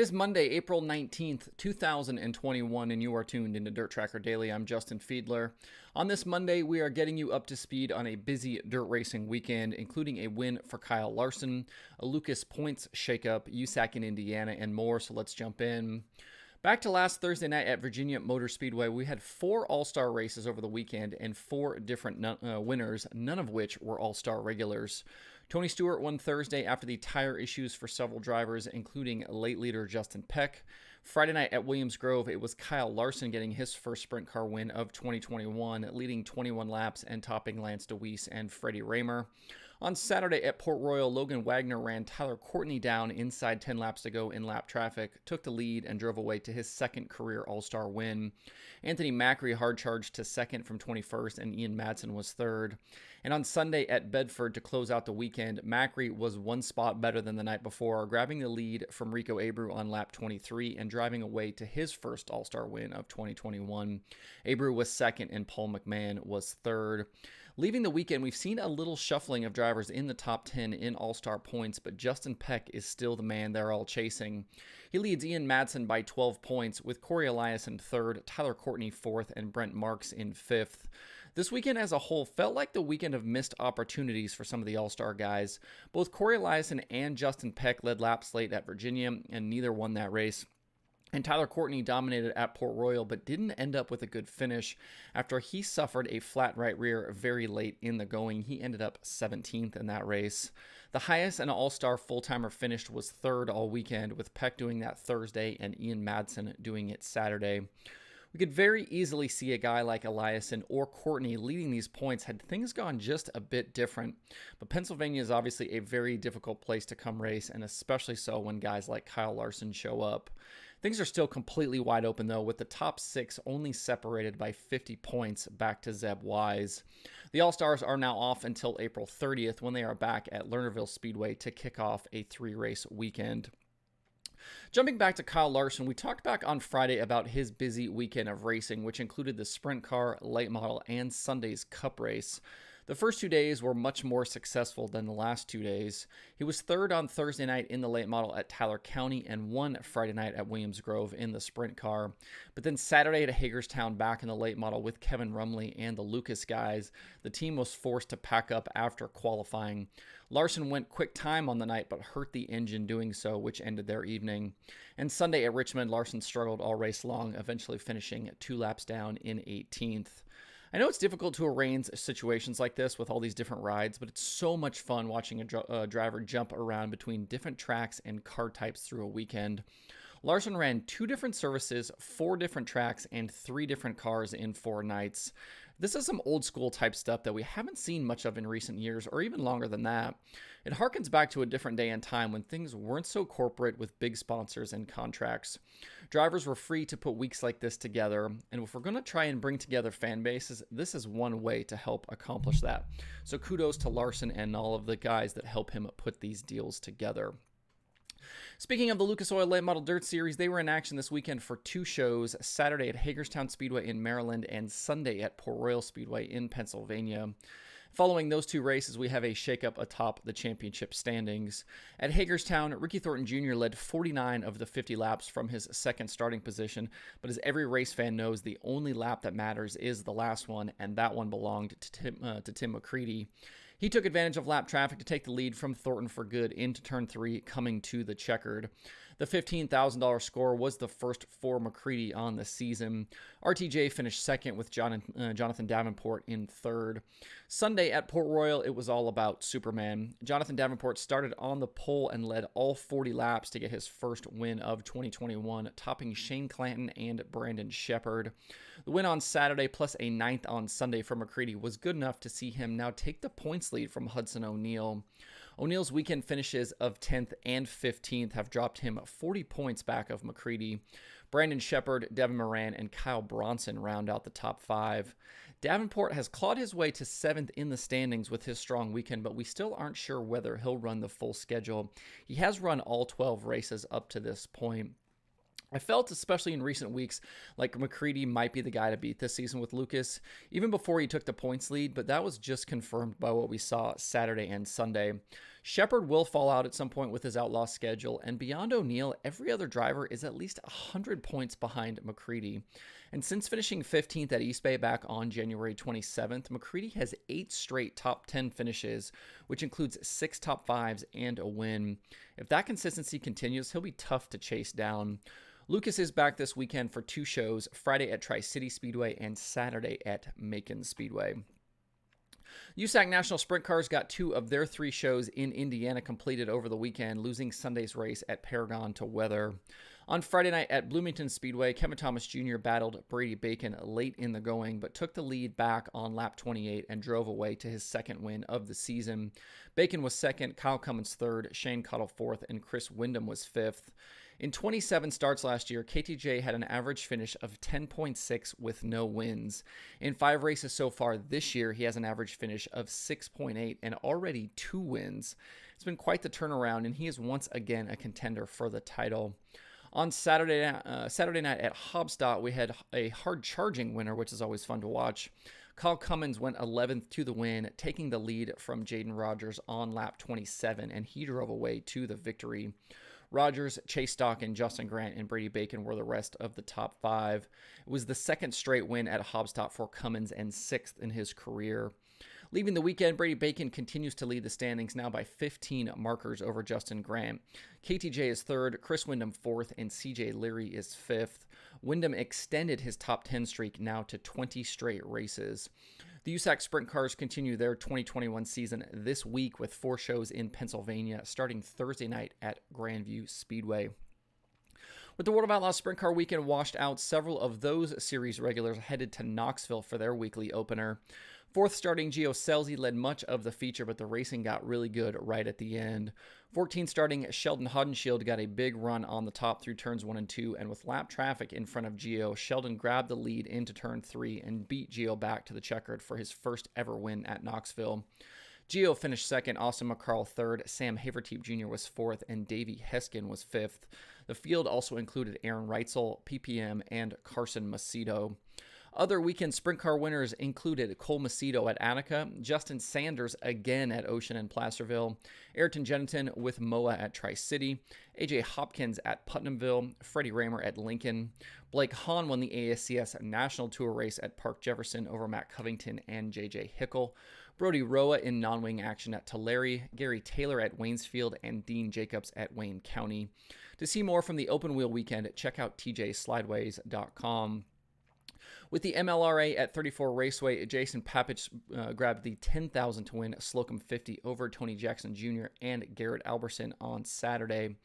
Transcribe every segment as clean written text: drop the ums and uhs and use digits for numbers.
is Monday, April 19th, 2021, and you are tuned into DIRTRACKR Daily. I'm Justin Fiedler. On this Monday, we are getting you up to speed on a busy dirt racing weekend, including a win for Kyle Larson, a Lucas Points shakeup, USAC in Indiana, and more, so let's jump in. Back to last Thursday night at Virginia Motor Speedway, we had 4 all-star races over the weekend and 4 different winners, none of which were all-star regulars. Tony Stewart won Thursday after the tire issues for several drivers, including late leader Justin Peck. Friday night at Williams Grove, it was Kyle Larson getting his first sprint car win of 2021, leading 21 laps and topping Lance DeWeese and Freddie Raymer. On Saturday at Port Royal, Logan Wagner ran Tyler Courtney down inside 10 laps to go in lap traffic, took the lead, and drove away to his second career All-Star win. Anthony Macri hard charged to second from 21st, and Ian Madsen was third. And on Sunday at Bedford to close out the weekend, Macri was one spot better than the night before, grabbing the lead from Rico Abreu on lap 23 and driving away to his first All-Star win of 2021. Abreu was second and Paul McMahon was third. Leaving the weekend, we've seen a little shuffling of drivers in the top 10 in All-Star points, but Justin Peck is still the man they're all chasing. He leads Ian Madsen by 12 points, with Corey Elias in third, Tyler Courtney fourth, and Brent Marks in fifth. This weekend as a whole felt like the weekend of missed opportunities for some of the All-Star guys. Both Corey Eliason and Justin Peck led laps late at Virginia, and neither won that race. And Tyler Courtney dominated at Port Royal, but didn't end up with a good finish. After he suffered a flat right rear very late in the going, he ended up 17th in that race. The highest an All-Star full-timer finished was third all weekend, with Peck doing that Thursday and Ian Madsen doing it Saturday. We could very easily see a guy like Eliason or Courtney leading these points had things gone just a bit different. But Pennsylvania is obviously a very difficult place to come race, and especially so when guys like Kyle Larson show up. Things are still completely wide open, though, with the top 6 only separated by 50 points back to Zeb Wise. The All-Stars are now off until April 30th, when they are back at Lernerville Speedway to kick off a 3-race weekend. Jumping back to Kyle Larson, we talked back on Friday about his busy weekend of racing, which included the sprint car, late model, and Sunday's Cup race. The first 2 days were much more successful than the last 2 days. He was third on Thursday night in the late model at Tyler County and won Friday night at Williams Grove in the sprint car. But then Saturday at Hagerstown back in the late model with Kevin Rumley and the Lucas guys, the team was forced to pack up after qualifying. Larson went quick time on the night but hurt the engine doing so, which ended their evening. And Sunday at Richmond, Larson struggled all race long, eventually finishing 2 laps down in 18th. I know it's difficult to arrange situations like this with all these different rides, but it's so much fun watching a driver jump around between different tracks and car types through a weekend. Larson ran 2 different services, 4 different tracks, and 3 different cars in 4 nights. This is some old school type stuff that we haven't seen much of in recent years, or even longer than that. It harkens back to a different day and time when things weren't so corporate with big sponsors and contracts. Drivers were free to put weeks like this together, and if we're going to try and bring together fan bases, this is one way to help accomplish that. So kudos to Larson and all of the guys that help him put these deals together. Speaking of the Lucas Oil Late Model Dirt Series, they were in action this weekend for 2 shows, Saturday at Hagerstown Speedway in Maryland and Sunday at Port Royal Speedway in Pennsylvania. Following those 2 races, we have a shakeup atop the championship standings. At Hagerstown, Ricky Thornton Jr. led 49 of the 50 laps from his second starting position, but as every race fan knows, the only lap that matters is the last one, and that one belonged to Tim McCreadie. He took advantage of lap traffic to take the lead from Thornton for good into Turn 3, coming to the checkered. The $15,000 score was the first for McCreadie on the season. RTJ finished second with Jonathan Davenport in third. Sunday at Port Royal, it was all about Superman. Jonathan Davenport started on the pole and led all 40 laps to get his first win of 2021, topping Shane Clanton and Brandon Shepard. The win on Saturday plus a 9th on Sunday for McCreadie was good enough to see him now take the points lead from Hudson O'Neal. O'Neal's weekend finishes of 10th and 15th have dropped him 40 points back of McCreadie. Brandon Shepard, Devin Moran, and Kyle Bronson round out the top 5. Davenport has clawed his way to 7th in the standings with his strong weekend, but we still aren't sure whether he'll run the full schedule. He has run all 12 races up to this point. I felt, especially in recent weeks, like McCreadie might be the guy to beat this season with Lucas, even before he took the points lead, but that was just confirmed by what we saw Saturday and Sunday. Shepard will fall out at some point with his outlaw schedule, and beyond O'Neill, every other driver is at least 100 points behind McCreadie. And since finishing 15th at East Bay back on January 27th, McCreadie has 8 straight top 10 finishes, which includes 6 top 5s and a win. If that consistency continues, he'll be tough to chase down. Lucas is back this weekend for 2 shows, Friday at Tri-City Speedway and Saturday at Macon Speedway. USAC National Sprint Cars got 2 of their 3 shows in Indiana completed over the weekend, losing Sunday's race at Paragon to weather. On Friday night at Bloomington Speedway, Kevin Thomas Jr. battled Brady Bacon late in the going, but took the lead back on lap 28 and drove away to his second win of the season. Bacon was second, Kyle Cummins third, Shane Cottle fourth, and Chris Windham was fifth. In 27 starts last year, KTJ had an average finish of 10.6 with no wins. In 5 races so far this year, he has an average finish of 6.8 and already 2 wins. It's been quite the turnaround, and he is once again a contender for the title. On Saturday night at Hobstadt, we had a hard-charging winner, which is always fun to watch. Kyle Cummins went 11th to the win, taking the lead from Jaden Rogers on lap 27, and he drove away to the victory. Rogers, Chase Stock, and Justin Grant and Brady Bacon were the rest of the top 5. It was the second straight win at Hobstadt for Cummins and 6th in his career. Leaving the weekend, Brady Bacon continues to lead the standings now by 15 markers over Justin Grant. KTJ is 3rd, Chris Windham 4th, and CJ Leary is 5th. Windham extended his top 10 streak now to 20 straight races. The USAC Sprint Cars continue their 2021 season this week with 4 shows in Pennsylvania, starting Thursday night at Grandview Speedway. With the World of Outlaws Sprint Car weekend washed out, several of those series regulars headed to Knoxville for their weekly opener. 4th starting Gio Scelzi led much of the feature, but the racing got really good right at the end. 14th starting Sheldon Hodenshield got a big run on the top through turns 1 and 2, and with lap traffic in front of Gio, Sheldon grabbed the lead into turn 3 and beat Gio back to the checkered for his first ever win at Knoxville. Gio finished 2nd, Austin McCarl 3rd, Sam Haverteep Jr. was 4th, and Davey Heskin was 5th. The field also included Aaron Reitzel, PPM, and Carson Macedo. Other weekend sprint car winners included Cole Macedo at Attica, Justin Sanders again at Ocean and Placerville, Ayrton Jennington with Moa at Tri-City, AJ Hopkins at Putnamville, Freddie Raymer at Lincoln, Blake Hahn won the ASCS National Tour race at Park Jefferson over Matt Covington and JJ Hickel, Brody Roa in non-wing action at Tulare, Gary Taylor at Waynesfield, and Dean Jacobs at Wayne County. To see more from the open wheel weekend, check out tjslideways.com. With the MLRA at 34 Raceway, Jason Papich grabbed the 10,000 to win Slocum 50 over Tony Jackson Jr. and Garrett Alberson on Saturday.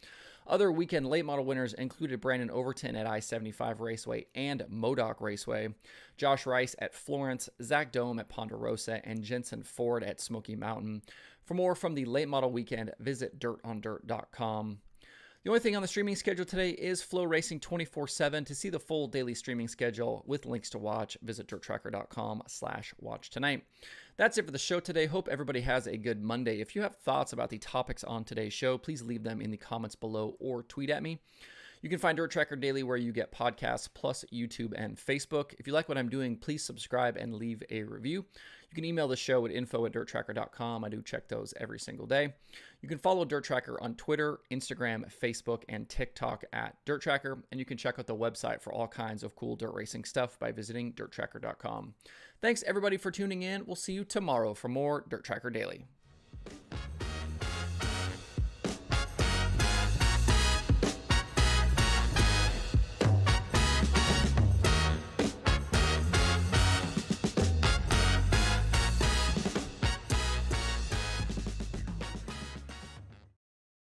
Other weekend late model winners included Brandon Overton at I-75 Raceway and Modoc Raceway, Josh Rice at Florence, Zach Dome at Ponderosa, and Jensen Ford at Smoky Mountain. For more from the late model weekend, visit dirtondirt.com. The only thing on the streaming schedule today is Flow Racing 24/7. To see the full daily streaming schedule with links to watch, visit dirttracker.com/watch tonight. That's it for the show today. Hope everybody has a good Monday. If you have thoughts about the topics on today's show, please leave them in the comments below or tweet at me. You can find DIRTRACKR Daily where you get podcasts, plus YouTube and Facebook. If you like what I'm doing, please subscribe and leave a review. You can email the show at info@dirttracker.com. I do check those every single day. You can follow DIRTRACKR on Twitter, Instagram, Facebook, and TikTok at DIRTRACKR. And you can check out the website for all kinds of cool dirt racing stuff by visiting dirttracker.com. Thanks everybody for tuning in. We'll see you tomorrow for more DIRTRACKR Daily.